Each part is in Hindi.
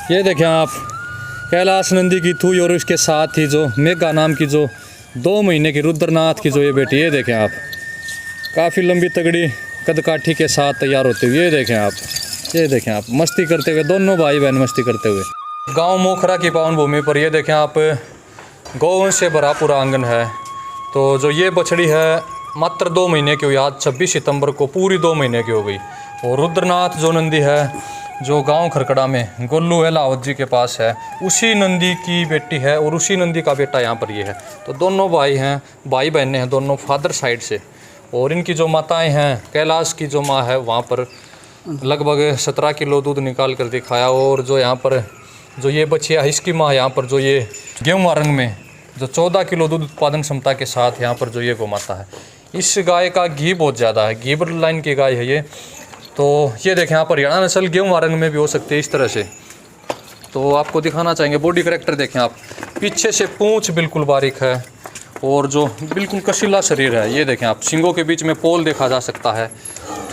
ये देखें आप, कैलाश नंदी की थूई और उसके साथ ही जो मेघा नाम की जो 2 महीने की रुद्रनाथ की जो ये बेटी, ये देखें आप, काफ़ी लंबी तगड़ी कदकाठी के साथ तैयार होते हुए। ये देखें आप, ये देखें आप, मस्ती करते हुए, दोनों भाई बहन मस्ती करते हुए। गांव मोखरा की पावन भूमि पर ये देखें आप, गौवंश से भरा पूरा आंगन है। तो जो ये बछड़ी है मात्र 2 महीने की हुई, आज 26 सितंबर को पूरी 2 महीने की हो गई। और रुद्रनाथ जो नंदी है जो गांव खरकड़ा में गोलू अहलावत जी के पास है, उसी नंदी की बेटी है और उसी नंदी का बेटा यहाँ पर ये है। तो दोनों भाई हैं, भाई बहनें हैं दोनों फादर साइड से। और इनकी जो माताएं हैं, कैलाश की जो माँ है वहाँ पर लगभग 17 किलो दूध निकाल कर दिखाया। और जो यहाँ पर जो ये बच्चिया इसकी माँ यहाँ पर जो ये गेहूँ रंग में जो 14 किलो दूध उत्पादन क्षमता के साथ यहाँ पर जो ये गौ माता है। इस गाय का घी बहुत ज़्यादा है, घी लाइन की गाय है ये। तो ये देखें यहाँ पर हरियाणा नस्ल गेहूँ रंग में भी हो सकती है इस तरह से। तो आपको दिखाना चाहेंगे बॉडी करेक्टर देखें आप, पीछे से पूंछ बिल्कुल बारीक है और जो बिल्कुल कशीला शरीर है। ये देखें आप, सींगों के बीच में पोल देखा जा सकता है,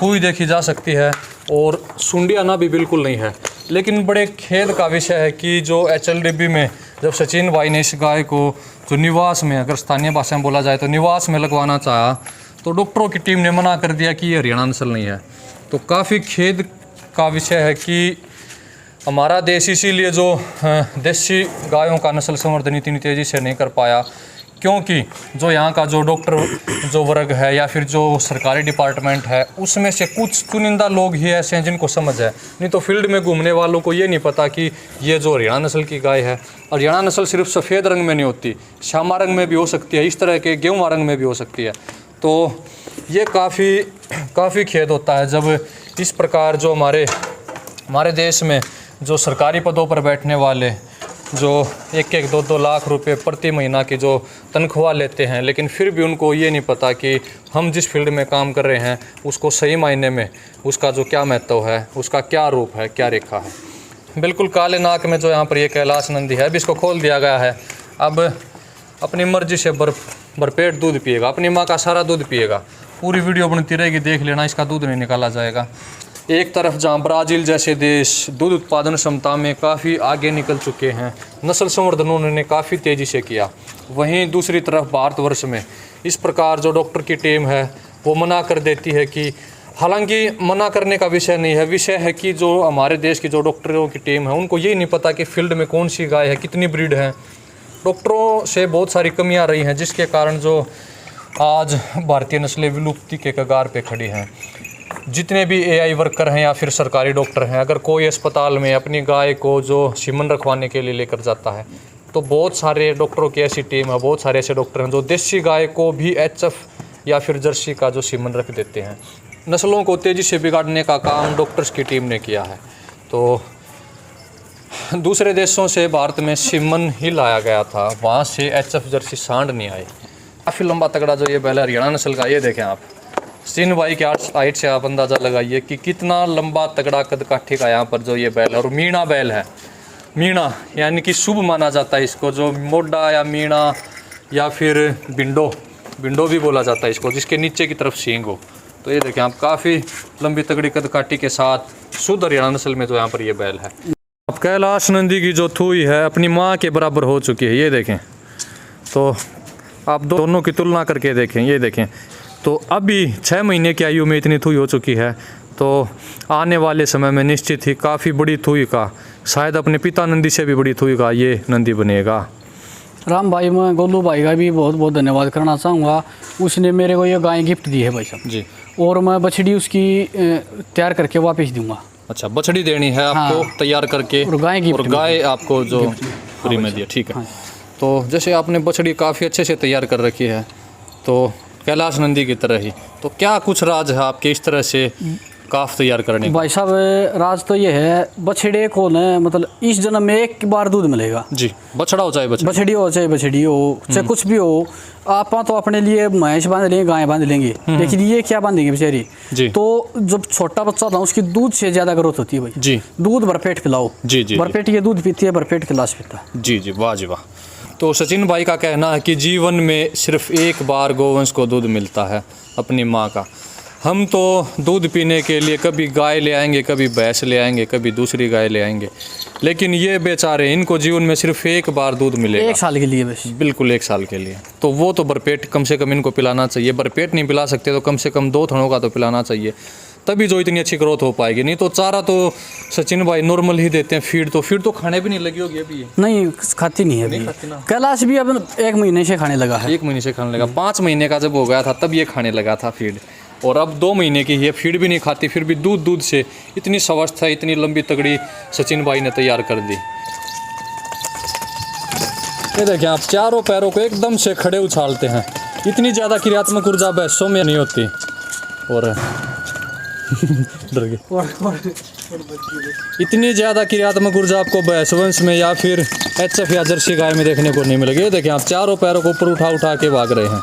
थूई देखी जा सकती है और सुंडियाना भी बिल्कुल नहीं है। लेकिन बड़े खेद का विषय है कि जो HLDB में जब सचिन भाई ने इस गाय को जो निवास में, अगर स्थानीय भाषा में बोला जाए तो निवास में लगवाना चाहा, तो डॉक्टरों की टीम ने मना कर दिया कि ये हरियाणा नस्ल नहीं है। तो काफ़ी खेद का विषय है कि हमारा देश इसीलिए जो देसी गायों का नस्ल संवर्धन इतनी तेज़ी से नहीं कर पाया, क्योंकि जो यहाँ का जो डॉक्टर जो वर्ग है या फिर जो सरकारी डिपार्टमेंट है, उसमें से कुछ चुनिंदा लोग ही ऐसे हैं जिनको समझ है। नहीं तो फील्ड में घूमने वालों को ये नहीं पता कि ये जो हरियाणा नस्ल की गाय है। और हरियाणा नस्ल सिर्फ सफ़ेद रंग में नहीं होती, श्यामा रंग में भी हो सकती है, इस तरह के गेहूँ रंग में भी हो सकती है। तो ये काफ़ी खेद होता है जब इस प्रकार जो हमारे देश में जो सरकारी पदों पर बैठने वाले जो 1-1, 2-2 लाख रुपए प्रति महीना की जो तनख्वाह लेते हैं, लेकिन फिर भी उनको ये नहीं पता कि हम जिस फील्ड में काम कर रहे हैं उसको सही मायने में उसका जो क्या महत्व है, उसका क्या रूप है, क्या रेखा है। बिल्कुल काले नाक में जो यहाँ पर ये कैलाश नंदी है, अब इसको खोल दिया गया है। अब अपनी मर्जी से भरपेट दूध पिएगा, अपनी माँ का सारा दूध पिएगा। पूरी वीडियो बनती रहेगी, देख लेना, इसका दूध नहीं निकाला जाएगा। एक तरफ जहाँ ब्राज़ील जैसे देश दूध उत्पादन क्षमता में काफ़ी आगे निकल चुके हैं, नस्ल संवर्धन उन्होंने काफ़ी तेज़ी से किया, वहीं दूसरी तरफ भारतवर्ष में इस प्रकार जो डॉक्टर की टीम है वो मना कर देती है कि, हालांकि मना करने का विषय नहीं है, विषय है कि जो हमारे देश की जो डॉक्टरों की टीम है उनको ये नहीं पता कि फील्ड में कौन सी गाय है, कितनी ब्रीड है। डॉक्टरों से बहुत सारी कमियाँ रही हैं, जिसके कारण जो आज भारतीय नस्लें विलुप्ति के कगार पे खड़ी हैं। जितने भी AI वर्कर हैं या फिर सरकारी डॉक्टर हैं, अगर कोई अस्पताल में अपनी गाय को जो सीमन रखवाने के लिए लेकर जाता है, तो बहुत सारे डॉक्टरों की ऐसी टीम है, बहुत सारे ऐसे डॉक्टर हैं जो देसी गाय को भी HF या फिर जर्सी का जो सीमन रख देते हैं। नस्लों को तेज़ी से बिगाड़ने का काम डॉक्टर्स की टीम ने किया है। तो दूसरे देशों से भारत में सीमन ही लाया गया था, वहाँ से HF जर्सी सांड नहीं आए। काफ़ी लंबा तगड़ा जो ये बैल है हरियाणा नस्ल का, ये देखें आप, सिन भाई के हाइट से आप अंदाज़ा लगाइए कि कितना लंबा तगड़ा कदकाठी का यहाँ पर जो ये बैल है। और मीणा बैल है, मीणा यानी कि शुभ माना जाता है इसको, जो मोडा या मीणा या फिर बिंडो भी बोला जाता है इसको, जिसके नीचे की तरफ सींग हो। तो ये देखें आप, काफ़ी लंबी तगड़ी कदकाठी के साथ शुद्ध हरियाणा नस्ल में जो यहाँ पर ये बैल है। अब कैलाश नंदी की जो थूई है अपनी माँ के बराबर हो चुकी है, ये देखें। तो आप दोनों की तुलना करके देखें, ये देखें। तो अभी 6 महीने की आयु में इतनी थूई हो चुकी है, तो आने वाले समय में निश्चित ही काफ़ी बड़ी थूई का, शायद अपने पिता नंदी से भी बड़ी थूई का ये नंदी बनेगा। राम भाई, मैं गोलू भाई का भी बहुत बहुत धन्यवाद करना चाहूँगा। उसने मेरे को ये गाय गिफ्ट दी है भाई साहब जी, और मैं बछड़ी उसकी तैयार करके वापस दूँगा। अच्छा, बछड़ी देनी है आपको? हाँ। तैयार करके, और गाय आपको जो फ्री में दिया, ठीक है। हाँ। तो जैसे आपने बछड़ी काफ़ी अच्छे से तैयार कर रखी है, तो कैलाश नंदी की तरह ही, तो क्या कुछ राज है आपके इस तरह से काफ तैयार करने का? भाई साहब, राज तो ये है, बछड़े को न मतलब इस जन्म में एक बार दूध मिलेगा जी, बछड़ा हो चाहे बछड़ी हो चाहे कुछ भी हो। आप तो अपने लिए भैंस बांध लेंगे, गाय बांध लेंगे, लेकिन ये क्या बांधेंगे बेचारी जी। तो जब छोटा बच्चा था उसकी दूध से ज्यादा ग्रोथ होती है भाई जी। दूध भरपेट पिलाओ जी जी, भरपेट ये दूध पीती है, भरपेट गिलास पीता जी जी, वाह जी वाह। तो सचिन भाई का कहना है कि जीवन में सिर्फ एक बार गौवंश को दूध मिलता है अपनी माँ का, हम तो दूध पीने के लिए कभी गाय ले आएंगे, कभी भैंस ले आएंगे, कभी दूसरी गाय ले आएंगे, लेकिन ये बेचारे, इनको जीवन में सिर्फ एक बार दूध मिलेगा, 1 साल के लिए बस। बिल्कुल 1 साल के लिए। तो वो तो भरपेट कम से कम इनको पिलाना चाहिए। भरपेट नहीं पिला सकते तो कम से कम 2 थनों का तो पिलाना चाहिए, तभी जो इतनी अच्छी ग्रोथ हो पाएगी। नहीं तो चारा तो सचिन भाई नॉर्मल ही देते हैं, फीड तो खाने भी नहीं लगी होगी अभी ये। नहीं खाती नहीं है अभी। कैलाश भी अब 1 महीने से खाने लगा है। 1 महीने से खाने लगा। 5 महीने का जब हो गया था तब ये खाने लगा था फीड, और अब 2 महीने की है, फीड भी नहीं खाती, फिर भी दूध से इतनी स्वस्थ है, इतनी लंबी तगड़ी सचिन भाई ने तैयार कर दी। ये देखिए आप, चारों पैरों को एकदम से खड़े उछालते हैं। इतनी ज़्यादा क्रियात्मक ऊर्जा भैंसों में नहीं होती। और डर गए। इतनी ज़्यादा क्रियात्मक ऊर्जा आपको भैंस वंश में या फिर HF या जर्सी गाय में देखने को नहीं मिलेगी। ये देखिए आप, चारों पैरों को ऊपर उठा के भाग रहे हैं।